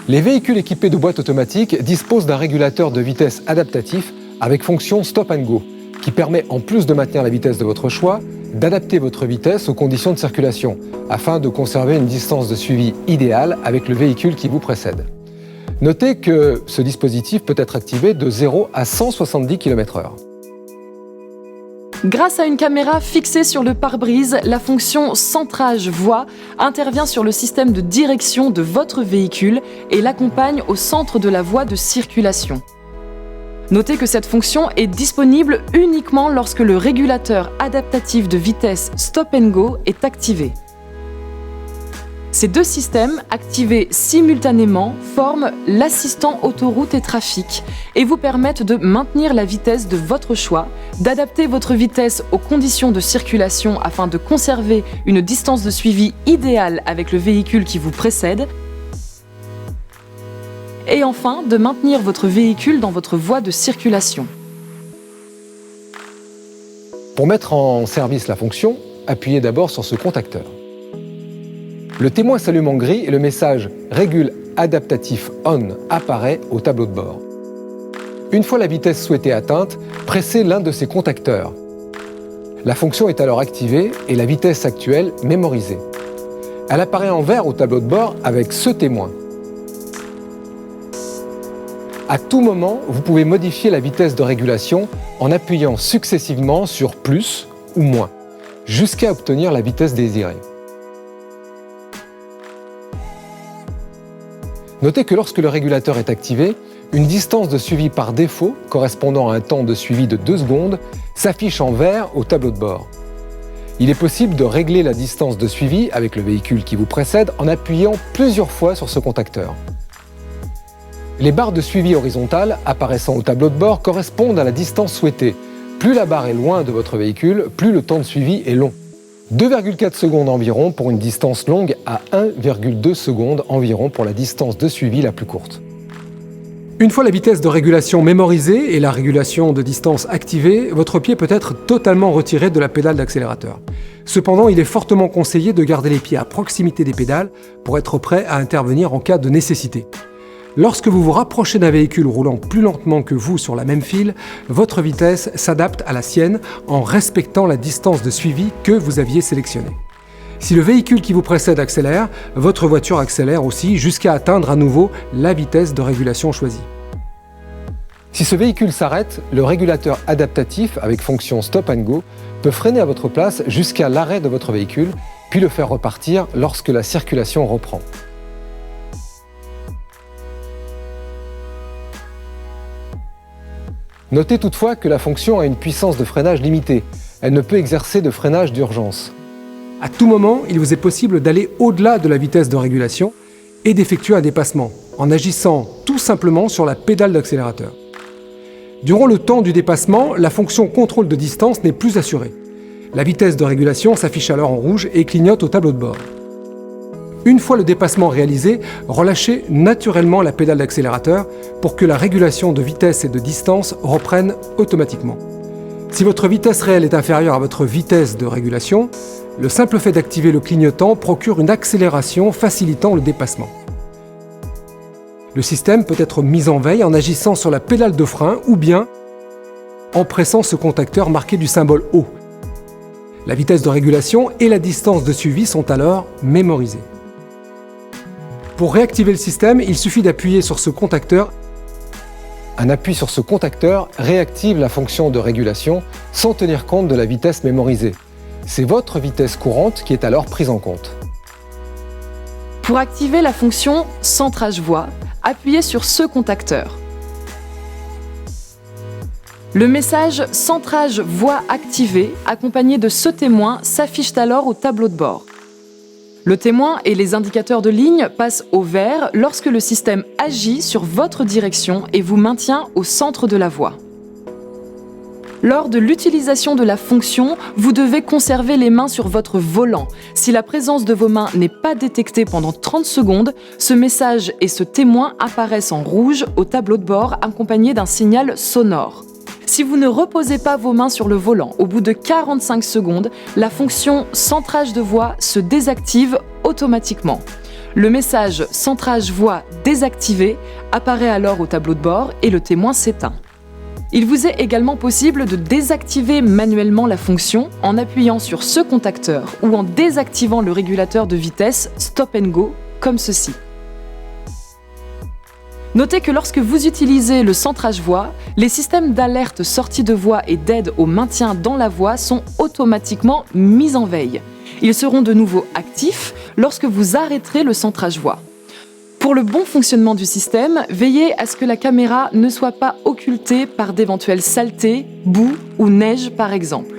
Les véhicules équipés de boîtes automatiques disposent d'un régulateur de vitesse adaptatif avec fonction Stop and Go, qui permet, en plus de maintenir la vitesse de votre choix, d'adapter votre vitesse aux conditions de circulation, afin de conserver une distance de suivi idéale avec le véhicule qui vous précède. Notez que ce dispositif peut être activé de 0 à 170 km/h. Grâce à une caméra fixée sur le pare-brise, la fonction centrage voie intervient sur le système de direction de votre véhicule et l'accompagne au centre de la voie de circulation. Notez que cette fonction est disponible uniquement lorsque le régulateur adaptatif de vitesse Stop and Go est activé. Ces deux systèmes, activés simultanément, forment l'assistant autoroute et trafic et vous permettent de maintenir la vitesse de votre choix, d'adapter votre vitesse aux conditions de circulation afin de conserver une distance de suivi idéale avec le véhicule qui vous précède, et enfin de maintenir votre véhicule dans votre voie de circulation. Pour mettre en service la fonction, appuyez d'abord sur ce contacteur. Le témoin s'allume en gris et le message « Régule adaptatif on » apparaît au tableau de bord. Une fois la vitesse souhaitée atteinte, pressez l'un de ces contacteurs. La fonction est alors activée et la vitesse actuelle mémorisée. Elle apparaît en vert au tableau de bord avec ce témoin. À tout moment, vous pouvez modifier la vitesse de régulation en appuyant successivement sur plus ou moins, jusqu'à obtenir la vitesse désirée. Notez que lorsque le régulateur est activé, une distance de suivi par défaut, correspondant à un temps de suivi de 2 secondes, s'affiche en vert au tableau de bord. Il est possible de régler la distance de suivi avec le véhicule qui vous précède en appuyant plusieurs fois sur ce contacteur. Les barres de suivi horizontales apparaissant au tableau de bord correspondent à la distance souhaitée. Plus la barre est loin de votre véhicule, plus le temps de suivi est long. 2,4 secondes environ pour une distance longue à 1,2 secondes environ pour la distance de suivi la plus courte. Une fois la vitesse de régulation mémorisée et la régulation de distance activée, votre pied peut être totalement retiré de la pédale d'accélérateur. Cependant, il est fortement conseillé de garder les pieds à proximité des pédales pour être prêt à intervenir en cas de nécessité. Lorsque vous vous rapprochez d'un véhicule roulant plus lentement que vous sur la même file, votre vitesse s'adapte à la sienne en respectant la distance de suivi que vous aviez sélectionnée. Si le véhicule qui vous précède accélère, votre voiture accélère aussi jusqu'à atteindre à nouveau la vitesse de régulation choisie. Si ce véhicule s'arrête, le régulateur adaptatif avec fonction Stop and Go peut freiner à votre place jusqu'à l'arrêt de votre véhicule, puis le faire repartir lorsque la circulation reprend. Notez toutefois que la fonction a une puissance de freinage limitée. Elle ne peut exercer de freinage d'urgence. À tout moment, il vous est possible d'aller au-delà de la vitesse de régulation et d'effectuer un dépassement, en agissant tout simplement sur la pédale d'accélérateur. Durant le temps du dépassement, la fonction contrôle de distance n'est plus assurée. La vitesse de régulation s'affiche alors en rouge et clignote au tableau de bord. Une fois le dépassement réalisé, relâchez naturellement la pédale d'accélérateur pour que la régulation de vitesse et de distance reprenne automatiquement. Si votre vitesse réelle est inférieure à votre vitesse de régulation, le simple fait d'activer le clignotant procure une accélération facilitant le dépassement. Le système peut être mis en veille en agissant sur la pédale de frein ou bien en pressant ce contacteur marqué du symbole O. La vitesse de régulation et la distance de suivi sont alors mémorisées. Pour réactiver le système, il suffit d'appuyer sur ce contacteur. Un appui sur ce contacteur réactive la fonction de régulation sans tenir compte de la vitesse mémorisée. C'est votre vitesse courante qui est alors prise en compte. Pour activer la fonction centrage voie, appuyez sur ce contacteur. Le message « Centrage voie activé » accompagné de ce témoin s'affiche alors au tableau de bord. Le témoin et les indicateurs de ligne passent au vert lorsque le système agit sur votre direction et vous maintient au centre de la voie. Lors de l'utilisation de la fonction, vous devez conserver les mains sur votre volant. Si la présence de vos mains n'est pas détectée pendant 30 secondes, ce message et ce témoin apparaissent en rouge au tableau de bord accompagné d'un signal sonore. Si vous ne reposez pas vos mains sur le volant, au bout de 45 secondes, la fonction centrage de voie se désactive automatiquement. Le message « centrage voix désactivé » apparaît alors au tableau de bord et le témoin s'éteint. Il vous est également possible de désactiver manuellement la fonction en appuyant sur ce contacteur ou en désactivant le régulateur de vitesse Stop and Go, comme ceci. Notez que lorsque vous utilisez le centrage voix, les systèmes d'alerte sortie de voix et d'aide au maintien dans la voix sont automatiquement mis en veille. Ils seront de nouveau actifs lorsque vous arrêterez le centrage voix. Pour le bon fonctionnement du système, veillez à ce que la caméra ne soit pas occultée par d'éventuelles saletés, boue ou neige par exemple.